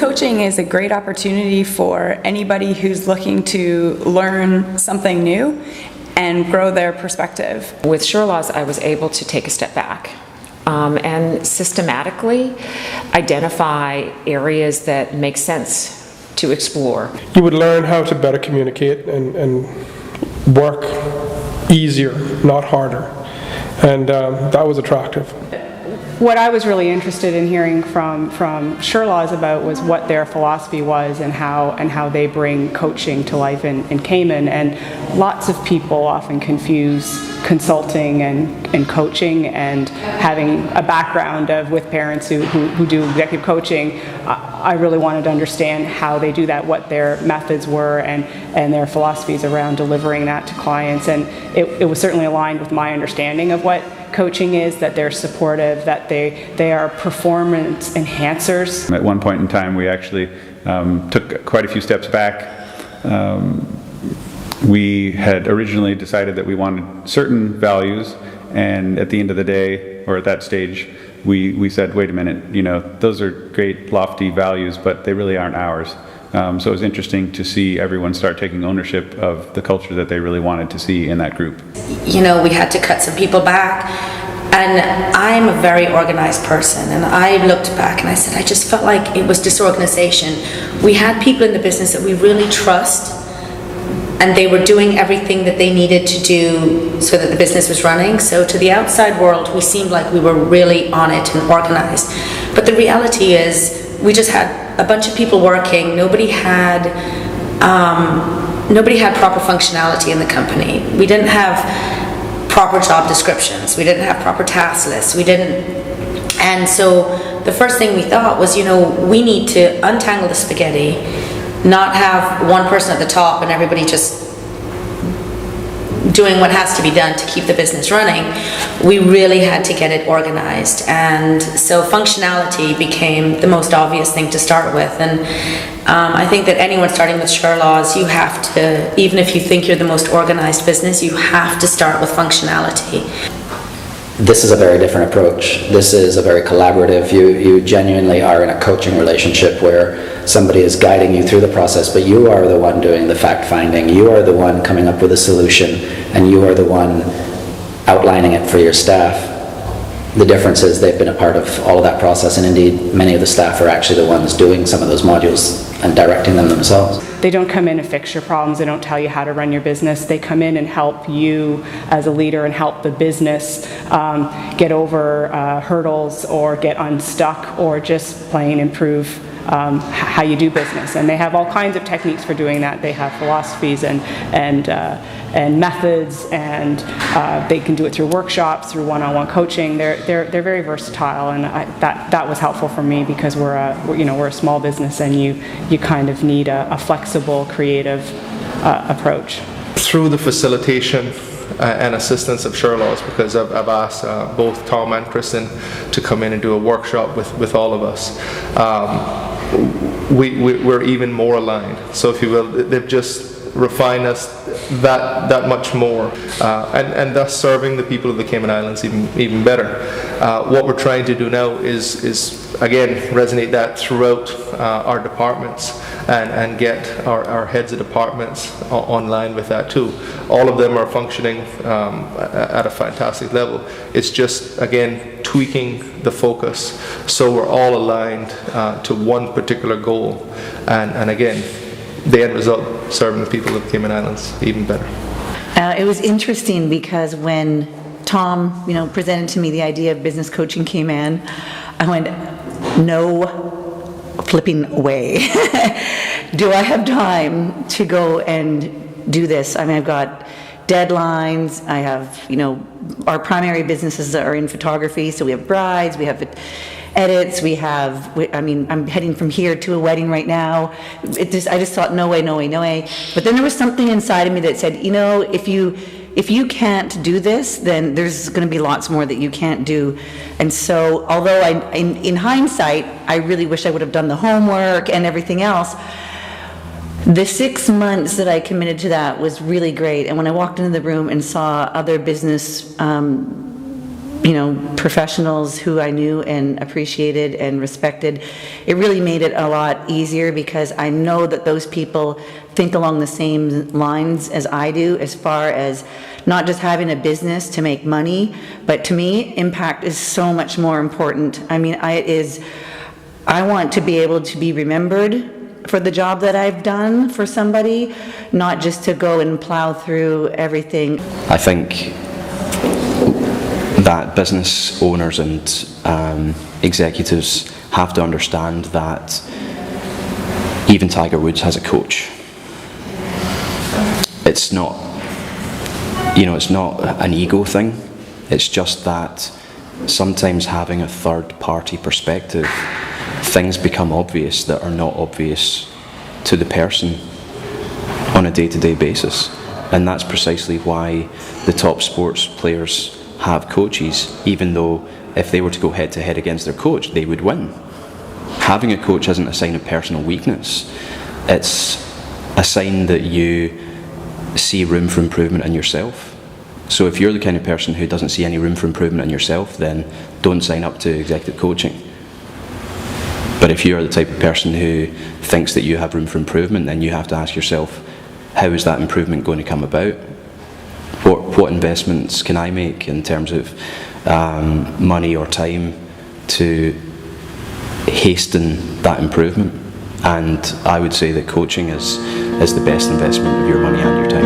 coaching is a great opportunity for anybody who's looking to learn something new and grow their perspective. With Shirlaws, I was able to take a step back and systematically identify areas that make sense to explore. You would learn how to better communicate and work easier, not harder, and that was attractive. What I was really interested in hearing from Shirlaws about was what their philosophy was and how they bring coaching to life in Cayman. And lots of people often confuse consulting and coaching, and having a background with parents who do executive coaching. I really wanted to understand how they do that, what their methods were, and their philosophies around delivering that to clients. And it was certainly aligned with my understanding of what coaching is, that they're supportive, that they are performance enhancers. At one point in time, we actually took quite a few steps back. We had originally decided that we wanted certain values, and at the end of the day, or at that stage, we said, wait a minute, those are great lofty values, but they really aren't ours. So it was interesting to see everyone start taking ownership of the culture that they really wanted to see in that group. We had to cut some people back, and I'm a very organized person, and I looked back and I said, I just felt like it was disorganization. We had people in the business that we really trust, and they were doing everything that they needed to do so that the business was running. So to the outside world, we seemed like we were really on it and organized. But the reality is, we just had a bunch of people working. Nobody had proper functionality in the company. We didn't have proper job descriptions. We didn't have proper task lists. And so the first thing we thought was, we need to untangle the spaghetti, not have one person at the top and everybody just doing what has to be done to keep the business running. We really had to get it organized, and so functionality became the most obvious thing to start with. And I think that anyone starting with Shirlaws, you have to, even if you think you're the most organized business, you have to start with functionality. This is a very different approach. This is a very collaborative. You genuinely are in a coaching relationship where somebody is guiding you through the process, but you are the one doing the fact-finding. You are the one coming up with a solution, and you are the one outlining it for your staff. The difference is they've been a part of all of that process, and indeed many of the staff are actually the ones doing some of those modules and directing them themselves. They don't come in and fix your problems. They don't tell you how to run your business. They come in and help you as a leader and help the business get over hurdles or get unstuck, or just plain improve how you do business. And they have all kinds of techniques for doing that. They have philosophies and methods, and they can do it through workshops, through one-on-one coaching. They're very versatile, and that was helpful for me, because we're a small business, and you kind of need a flexible, creative approach. Through the facilitation and assistance of Shirlaws, because I've asked both Tom and Kristen to come in and do a workshop with all of us. We're even more aligned. So if you will, they've just refined us that much more, and thus serving the people of the Cayman Islands even better. What we're trying to do now is again resonate that throughout our departments, and get our heads of departments online with that too. All of them are functioning at a fantastic level. It's just, again, tweaking the focus so we're all aligned to one particular goal, and again, the end result, serving the people of the Cayman Islands even better. It was interesting because when Tom, presented to me the idea of business coaching Cayman, I went, no flipping way. Do I have time to go and do this? I mean, I've got deadlines. I have, our primary businesses are in photography, so we have brides, we have edits, I'm heading from here to a wedding right now. I just thought, no way. But then there was something inside of me that said, if you can't do this, then there's going to be lots more that you can't do. And so, although in hindsight, I really wish I would have done the homework and everything else, the 6 months that I committed to that was really great. And when I walked into the room and saw other business professionals who I knew and appreciated and respected. It really made it a lot easier because I know that those people think along the same lines as I do, as far as not just having a business to make money, but to me, impact is so much more important. I mean, I want to be able to be remembered for the job that I've done for somebody, not just to go and plow through everything. I think that business owners and executives have to understand that even Tiger Woods has a coach. It's not, it's not an ego thing. It's just that sometimes having a third-party perspective, things become obvious that are not obvious to the person on a day-to-day basis. And that's precisely why the top sports players have coaches, even though if they were to go head-to-head against their coach, they would win. Having a coach isn't a sign of personal weakness. It's a sign that you see room for improvement in yourself. So if you're the kind of person who doesn't see any room for improvement in yourself, then don't sign up to executive coaching. But if you're the type of person who thinks that you have room for improvement, then you have to ask yourself, how is that improvement going to come about? What investments can I make in terms of money or time to hasten that improvement? And I would say that coaching is the best investment of your money and your time.